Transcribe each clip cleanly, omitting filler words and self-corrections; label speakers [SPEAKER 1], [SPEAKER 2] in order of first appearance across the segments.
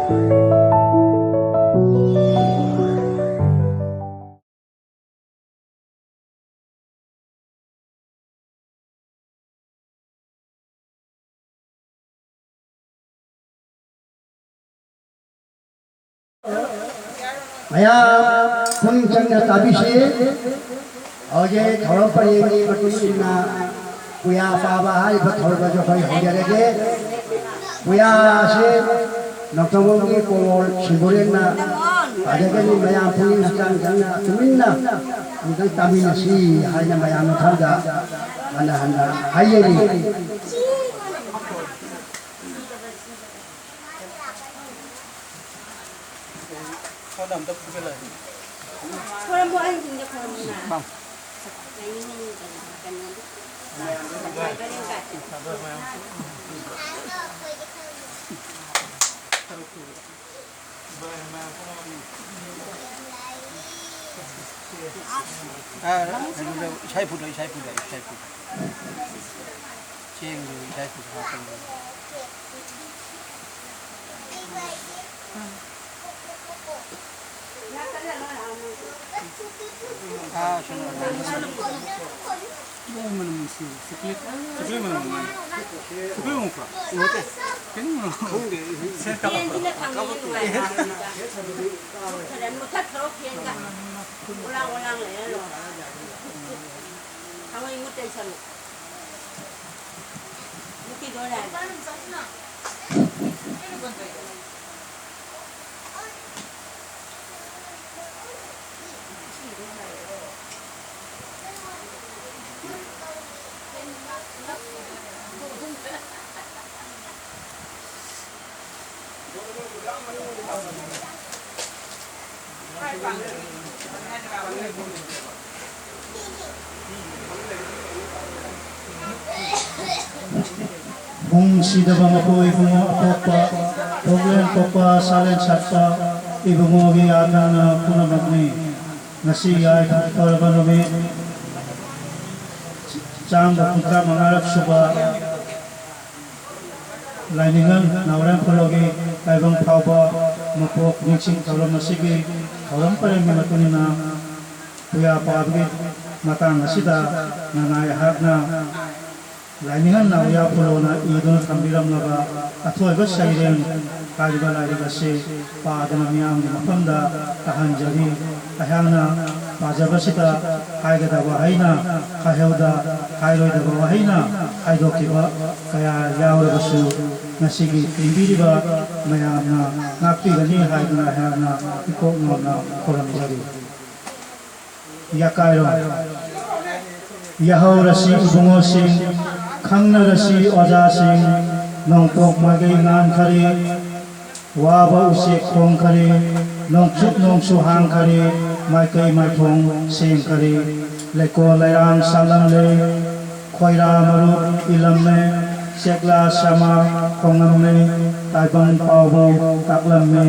[SPEAKER 1] Maya pun changna tabisi oje thorong pariyeni matunina puya paba hai ba thorba jo kai hogerege puya se noktomogi kolol siborena adegani maya pun chang changna tuminna ngang tabina si haina maya no tharga hana hana hayeni
[SPEAKER 2] Làm tập cái này.
[SPEAKER 3] Thôi mua anh cùng cho con nè.
[SPEAKER 2] Không.
[SPEAKER 3] Này nhưng cần cái cái cả.
[SPEAKER 2] Sai phút đấy. Chiên rồi sai phút họ cần. Mana mesti sekali mana muka, oke, kan mana? Saya tak apa.
[SPEAKER 3] Dan mutat terus kian kan, ulang le. Kamu imut dari sana. Mungkin dolar.
[SPEAKER 4] Kung sidabang ako ibungo apopa, problem popa salen satpa ibungo giyatan na punamagni nasi ay kalbanumi cang da putra mangarap suba lainingan nauran palogi kaibang pauba mapok mixing kaulam nasigi kaulam pareng matunina puya paabgit matang nasida nanay hagna Lainingan na uya pulo na idon kambiram laga athoy ba sairen kaliba laiga se paadana miyam ni mapamda tahanjari ahana pajaba sita haiga da wahaina khaheuda hairoi da wahaina haido kiba kaya yaura basu nasigi timbiriba mayamna ngakti gani haiduna hana ikok ngona koram jari yakairo yahaurasi ubungosi Khangnarasi Ojasing Nongpok Magai Ngan Kari Waba Usik Kong Kari Nongchuk Nongsu Hang Kari Maikai Maithong Sing Kari Leko Lairang Salam Le Khoira Maruk Ilam Le Sekla Sama Kongam Le Taibang Paubo Taklam Le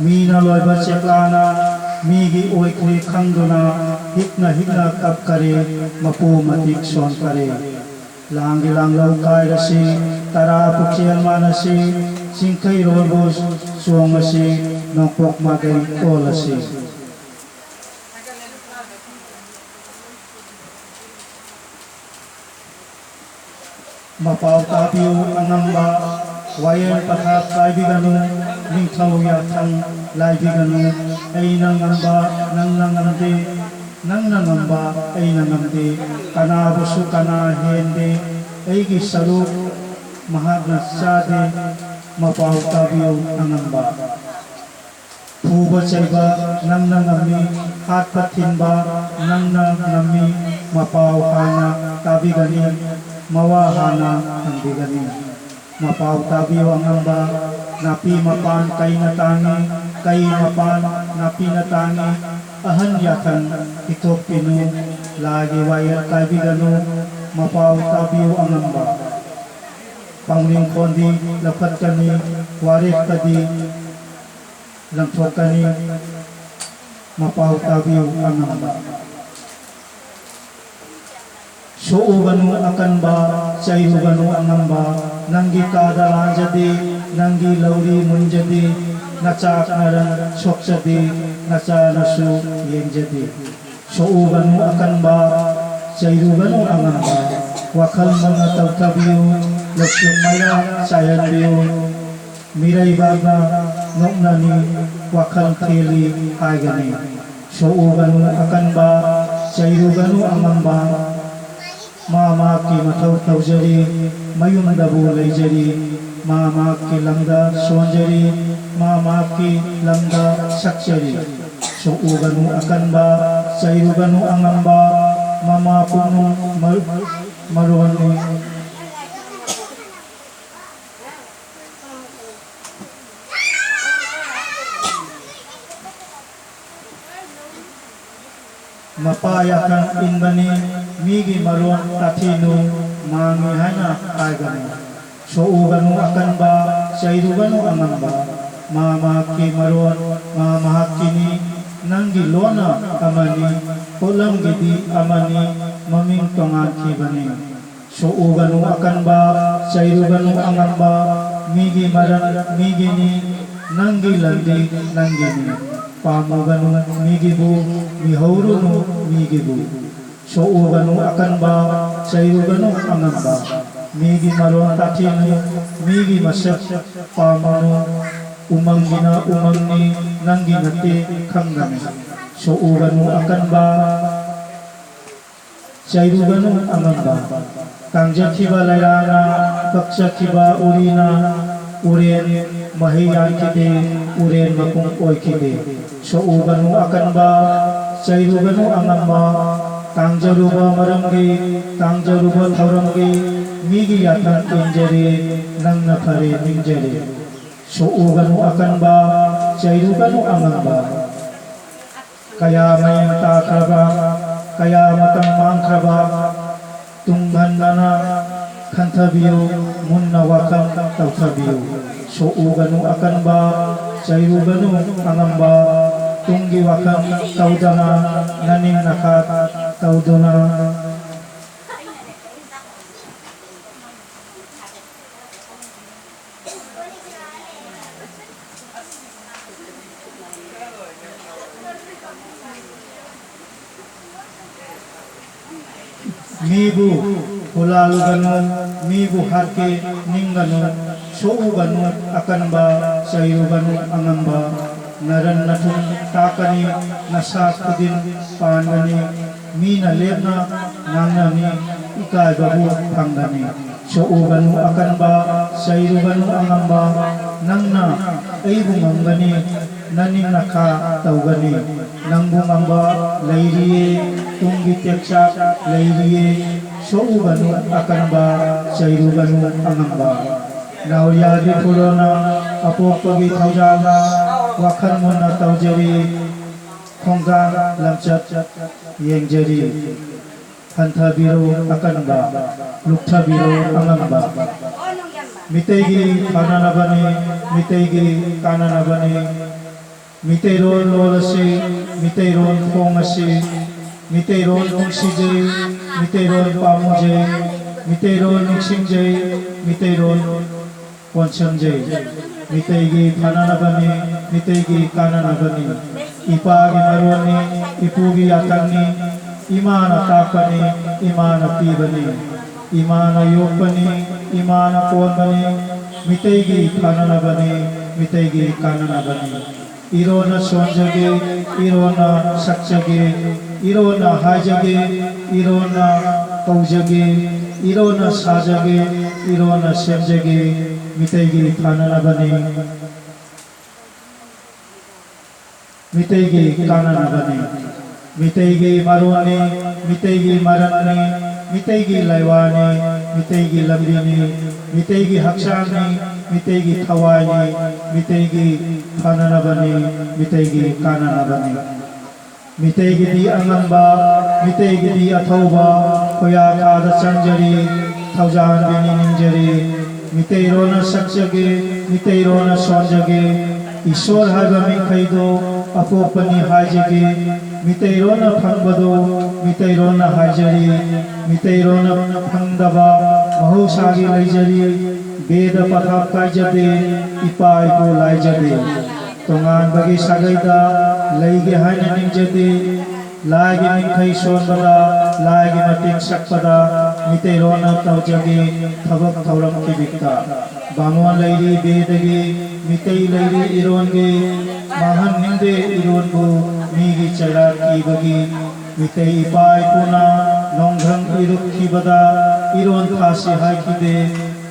[SPEAKER 4] Mina Loiba Seklana Migi Oikri Khangduna Hikna Kap Kari Mapu Matik Son Kari Langgi langlau kai rasi tara pukian manasi singkai robos suangasi nongpok magai olasi mapau tapiu angamba wayan pathap laibiganu ningthau yathang laibiganu ainang amba nang ngamba ainang ngamde kana busu kana hende aigi saruk mahagna sade mapau tabiu angamba puba chaiba nang ngami hat pathinba nang ngami mapau hana tabigani mawa hana andigani mapau tabiu angamba napi mapan kai mapan napi natani ahan yakan itok pinu lagi wayar taibiganu mapau tabiu angamba pangling kondi lapat kani waris kadi langtok kani mapau tabiu angamba suuganu akan ba sayuganu angamba nanggi kada lanjadi nanggi lauri munjadi nachak naran sokjadi nachanasu yengjadi souganu akan ba jairuganu angan ba wakal mga tawtabiyo laksyung maya sayan biyo miray baga noknani wakal teli haygani souganu akan ba jairuganu angan ba mama ki mathaw tawjari mayum dabu leijari mama ki langda sonjari mama ki langda sakjari souganu akan ba jairuganu angan ba mama puno maruani mapayakan inbani migi maruan tatino mangi hana agani souganu akan ba jairuganu angan ba mama ki maruan mama kini nanggi lona amani kolam gidi amani maming tongan kibani souganu akan ba jairuganu angan ba migi maran migi ni nanggi landi nanggi ni pamuganu migi bu mihaurunu migi bu souganu akan ba jairuganu angan ba migi maron tatino migi masak pamanu umangina umangni nanggi nati kanggani souganu akan ba jairuganu angan ba kangja kiba layrana kaksa kiba urina uren mahiyan kide uren makung oy kide souganu akan ba jairuganu angan ba tangjaruba maramgi tangjaruba thauramgi migi yatan injari nang nafare ninjari souganu akan ba jairuganu angan ba kaya mayang takraba kaya matang mangkraba tunghan nana khantabiyo munna wakam tawtabiyo souganu akan ba jairuganu angan ba tunggi wakam tawdana naning nakat tawdana mibu hulaluganu mibu harke ningganu souganu akan ba jairuganu angan ba naran natun takani nasakudin panani mina lebna nangani ikay babu panggani souganu akan ba jairuganu angan ba nangna ay bungangani naning naka tawgani nang bungamba layriye tunggi teksak layriye souganu akan ba jairuganu angan ba nauyadi purona apok pagi thawjana wakhan muna tawjari khonggang lamchat yengjari hantha biru akan ba lukha biru angan ba mitegi kanana bani mitegi kanana bani miteiron lolase miteiron khongase miteiron nungsije miteiron pamuje miteiron nungsingje miteiron ponchangje mitegi kanana bani mitegi kanana bani ipagi marwani ipugi akanni imana takani imana pibani imana yopani imana ponbani mitegi kanana bani mitegi kanana bani irona sonjage irona sakjage irona hajage irona kaujage irona sajage irona semjage mitegi kanana bani mitegi kanana bani mitegi marwani mitegi marani mitegi laywani mitegi lambini mitegi hakshani mitegi thawani mitegi kanana bani mitegi kanana bani mitegi di angan ba mitegi di athauba koya kada chanjari thaujan bini ninjari miteirona sakjage miteirona sonjage ishwar haiba mi khaido apopani haijage miteirona phangbado मितैरोन हाइजरी मितैरोन फंगदबा महौसागी लैजरी वेद पथाप कायजदे इपा Ipoh लाइजदे तोंगान बगी सागैदा लैगे हाइन निंजदे लागी निंखै सोनबदा लागी मतिक सकपदा मितैरोन तौजगे थबक थौरम किबिक्ता बामोन Larry वेदगी मितै Larry इरोनगे महन निंदे इरोनबो मीगी चला कीबगी मितै इपाय पुना नोंघ्रंग इरुक कीबदा iron फासी हाय कीदे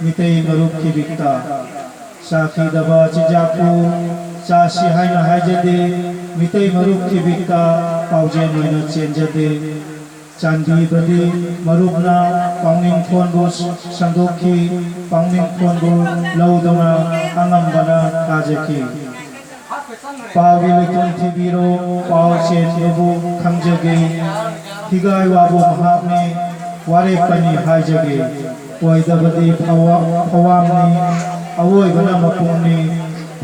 [SPEAKER 4] मितै मरुक कीबिक्ता साखी दबा चिजापू चासी हाय न हायजदे मितै मरुक कीबिक्ता पाउजे नोइनो चेंजदे चांदी बदी मरुकना पाउनिंग फोनबो संदोखी पाउनिंग फोनबो लौदना अंगमबना काजकी पावी लेकिन थिबिरो पाव चेंबो खंजगे हिगाय वाबो महापने वारे पनी हायजगे ओइदबदी फवामनी अवोय बना मपुंगनी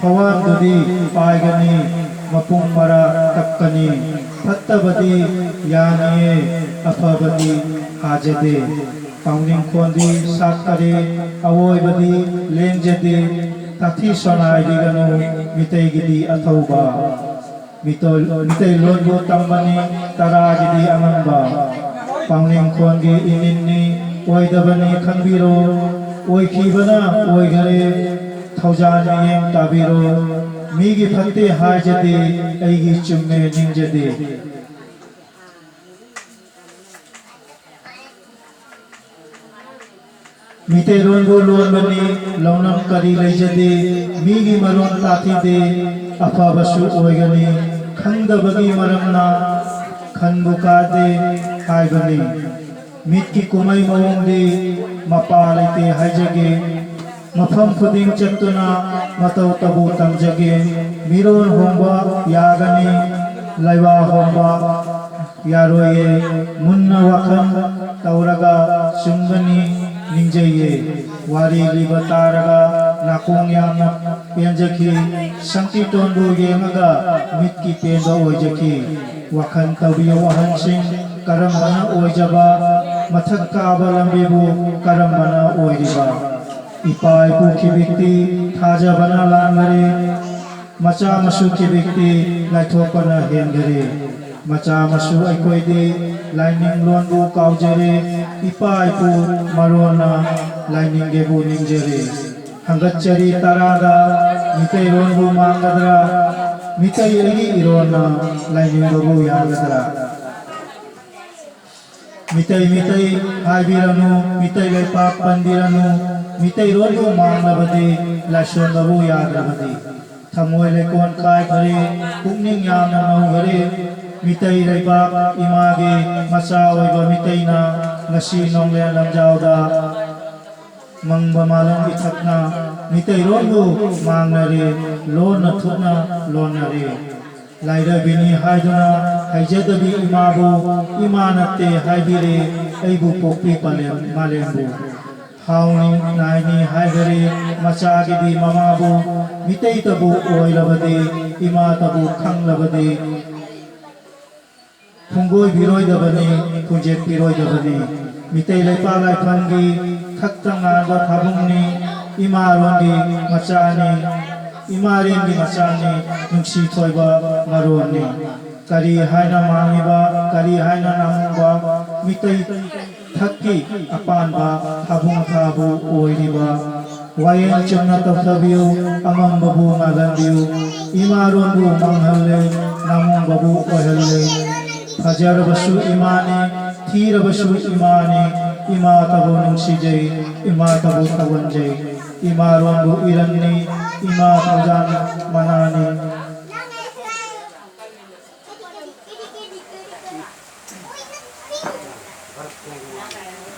[SPEAKER 4] फवामददी पायगनी मपुंग मरा तक्कनी फत्तबदी यानिये अफबदी हाजदे पाउनिंग खोंदी साकरे अवोय बदी लेंजदे ताथी सोनाय दिगनो मितै गिदी अथौबा मितै लोनबो तंबनी तरा गिदी अमंबा पाउनिंग खोंगी इनिन्नी ओइदबनी खंबिरो ओइखीबना ओइगरे थौजान यें ताबिरो मीगी फत्ते हाजदे ऐगी चुम्मे निंजदे मिते रोनबो लोन बनी लौनम करी लैजदे मीगी मरोन ताथीदे अफबसु ओइगनी खंगदबगी मरमना खनबुकादे हायगनी मितकी कुमै मवोंगदे मपा लैते हायजगे मफम खुदिंग चत्तुना मतौ तबु तंजगे मिरोन होंबा यागनी लैवा होंबा यारोये मुन्ना वखम तौरगा सुंगनी निंजये वारी लिबतारगा नाकोंग यामना पेंजकी संति तोंबु येंगा मितकी पेंबा ओइजकी वखन तबियो वहनसिंग करमबना ओइजबा मथक काबा लंबेबु करमबना ओइरिबा इपाय पुखी व्यक्ति थाजा बना लांगरे मचा मसु की व्यक्ति लाइथोपना हेंगरे मचा मसु अकोइदे लाइनिंग लोनबु काउजरे इपाय पु मरोना लाइनिंग गेबु निंजरे हंगचरी तरागा मितै लोनबु मांगदरा मितै एगी इरोना लाइनिंग बबु यागदरा मितै मितै हायबिरनु मितै लेपाक पंदिरनु मितै रोनबु मांगलबदे लाशोनबु यागलबदे थमोय लेकोन काय घरे पुकनिंग यामना नौघरे मितै लेपाक इमागे मचा ओइबा मितैना ngasi nongle lamjauda mangba malang ithakna mitai ronbu mangnare lon thuna lonare laida bini haiduna haijadabi imabu imanate haibire aibu pokpi palem malembu hauni naini haigare machagidi mamabu mitai tabu oilabade ima tabu khanglabade फुंगोय बिरोय दबनी फुंजेक बिरोय दबनी मितै Lepa लाइफांगी थक्तंगागा थाबुंगनी इमारोंगी मचानी इमारेंगी मचानी नुक्सी थोइबा Maroni करी हायना मांगिबा करी हायना नामुंबा मितै थक्की अपानबा थाबुंग थाबु ओइरिबा Wayne चंगना तफबियो among बबु मागंबियो इमारोंबु मंगहले नामुंग बबु ओहले हजार बसु इमाने थीर बसु इमाने इमा तबु नुंसिजै इमा तबु तवंजै इमा रोंबु इरन्ने इमा तजान मनाने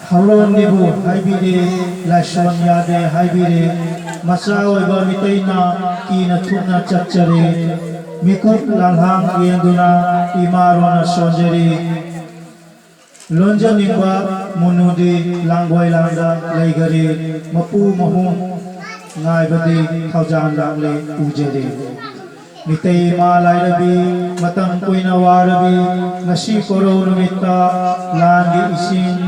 [SPEAKER 4] हौरोन निबु हाइबिरे लाशोन यादे हाइबिरे मचा ओइबा मितैना कीना थुना चच्चरे मिकुप लांघांग येंदुना इमारोना सोंजरी लोंजनिबा मुनुदी लांगोय लांगा लैगरे मपु महु नायबदे थौजान लांगले उजरे Mitay Malairabi, Matang Kuinawarabi, Nasi Koro Numita, Landi Isin,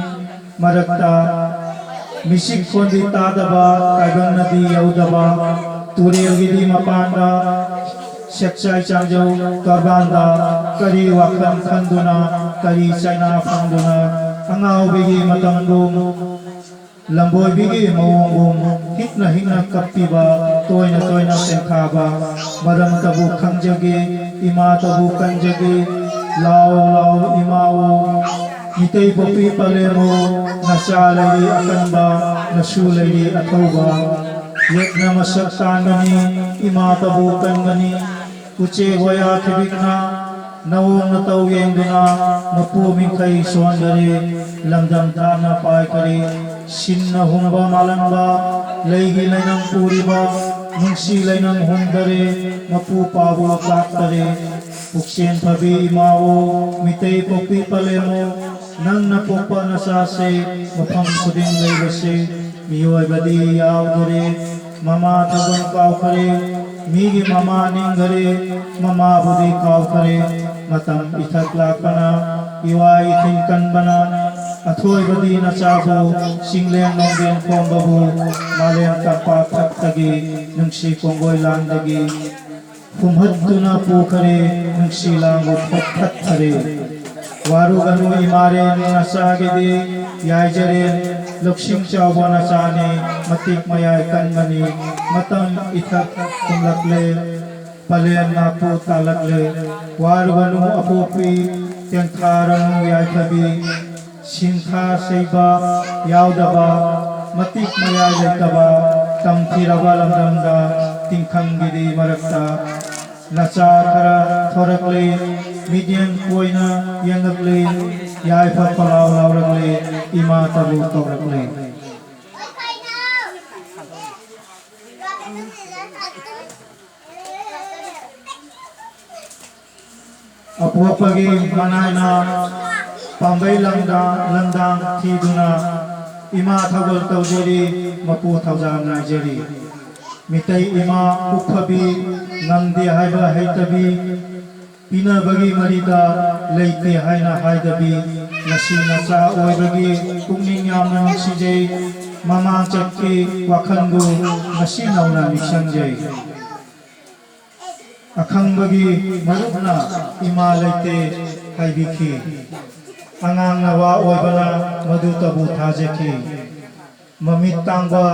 [SPEAKER 4] Marakta, Misik Kondi Tadaba, Kagan Nadi Yaudaba, Turil Gidi Mapanda, Seksai Changjau, Karbanda, Kari Wakan Khanduna, Kari China Fangduna, Angau Bigi Matangdum, Lamboy bigi mawong hikna hikna kaptiba toyna toyna sengkhaba maram tabu khangjagi ima tabu kanjagi lao lao imao mitay popi palemo nasalay akanba nasulay atauba yek na masaktangani ima tabu kangani uche goya kibikna nawong nataweng duna mapuming kay suandari lamdam dana pai kari Sinna humba malamba, laigi lainang puriba, nungsi lainang humdare, mapupabo kaktare, puksien pabi imao, mitay popi palemo, nang napopa nasase, mapang puding laybase, miyoy badi yaudare, mama tabang kaukare, migi mama ninggare, mama budi kaukare, matam itaklakana, iwai tingkan bana, Athoy badi na chabo singleng nonggen kombabu maleng kappa tagi nungsi konggoy landagi humhatuna pukare nungsi lango phathare waru ganu imare nasagidi yaijare loksing chabo na chani matik mayay kanmani matam ithak kumlakle palen na pu talakle waru ganu apupi tengkarang yaitabi Sinkha Seiba Yaudaba Matik Maya Yaitaba Tamthiraba Lamdamda Tingkhang Gidi Marakta Nacha Kara Thorakle Midyan Koina Yangakle Yaifa Palaw Laurakle Ima Tabu Thorakle Apuapagi Manayna Pambai landang thiduna ima thagol tawjeri mapu thawjam najeri mitai ima ukhabi ngamde haiba haitabi pina bagi marida leite haina haidabi nasi nacha oibagi pungning yamna sijei mama chakki wakhangu nasi nauna miksangjei akhang bagi marupna ima leite haibiki Angang nawa oibana madu tabu thajeki mamit tangba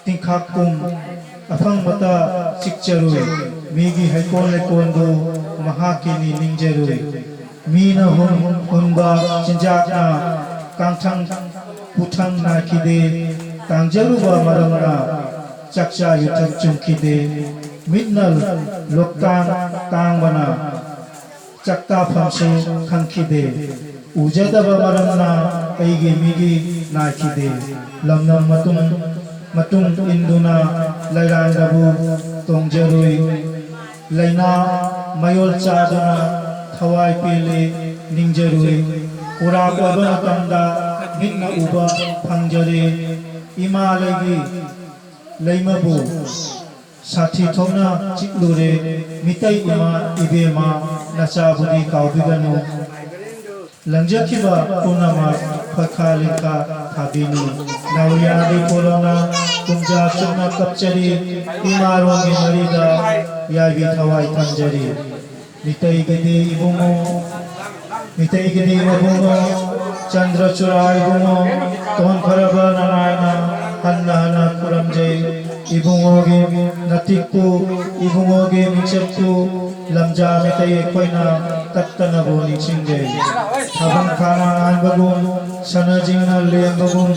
[SPEAKER 4] tingkhak kum afang mata sikcharui migi haikon lekon do mahakini ningjerui mina hunba chinjakna kangthang puthang na kide tangjaruba maramna chakcha yuthak chumkide mitnal loktang tangbana chakta phamse khangkide Ujadaba maramna aigi migi nakide lamnam matung induna lairandabu tongjarui laina mayol chaduna thawai pele ningjarui ura oba tanda mitna uba phangjare ima lagi laimabu sathi thona chiklure mitai ima ibema nacha budi kaubiganu Langjakiba punama pakhalika thabini nauyadi polona kumja chuna kapchari imarongi marida yabi thawai thanjari mitai gidi ibungo chandra chura ibungo ton kharaba nanayana hanna hana kuramjai ibungoge natikku ibungoge michapku lamja mitai koina tattana boni chingjai Abang kana anbagum sana jingna lembagum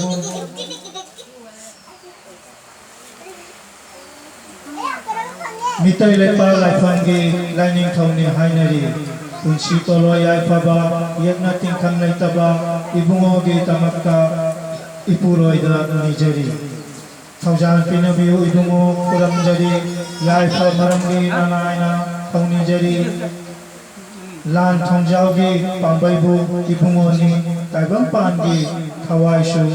[SPEAKER 4] mitai lepa laifangi lining thongni hainari unsi tolo yai paba yakna tingkhang laitaba ibungoge tamakta ipuroida nijari thaujan pinabiu ibungo kuramjari yai pa maramgi nanaina thongni jari Lan thongjaugi pambaibu ibungoni taibam pangi thawaisu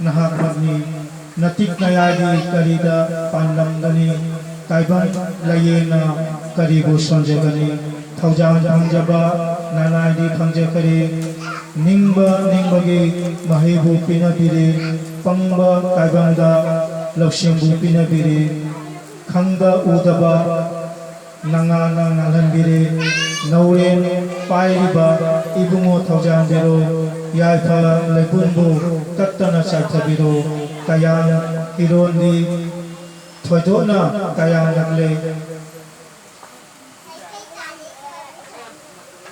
[SPEAKER 4] nahak magni natik nayagi karida panlamgani ताइबन लयेना करीबो संजगनी थौजान फंजबा नानादी फंजखरी निंबगे महिबु पिनबिरे पंब ताइबंदा लौसिंबु पिनबिरे खंगा उदबा नंगा नालहनबिरे नौरेन पाइरिबा इबुंगो थौजान बेरो याइफा लेपुनबु तत्तना साइथबिरो कयान हिरोनी थोइदोना कयान लगले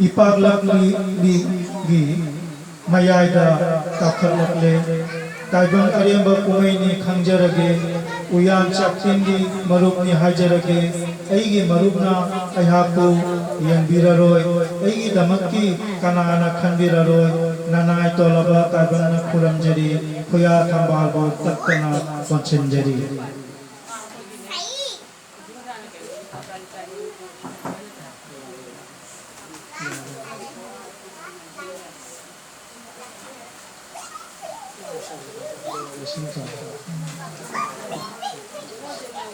[SPEAKER 4] इपागलकली मयाइदा ताखलकले ताइबन अरेंब कुमैनी खंजरगे उयान चक्तिंगी मरुपनी हाजरगे ऐगी मरुपना अहाको यंबिररोय ऐगी दमक्की कनाना खंबिररोय ननाय तोलबा ताइबन खुरमजरी खुया थंबालबो तत्तना पंचंजरी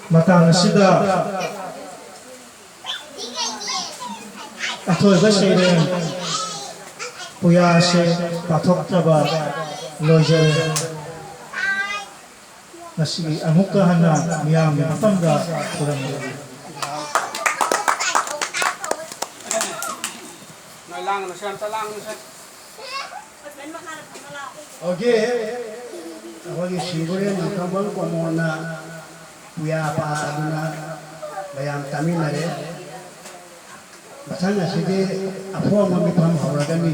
[SPEAKER 4] matang sida atoi ba sheren puya se pathok traba lojere nasi amukka hana miyam apamda puram
[SPEAKER 2] nói lang nó xem ta lang nó xem
[SPEAKER 1] okay ahogi shibure nakabal komona puya pa aduna bayam taminare masana sidi afo mami pam hawragani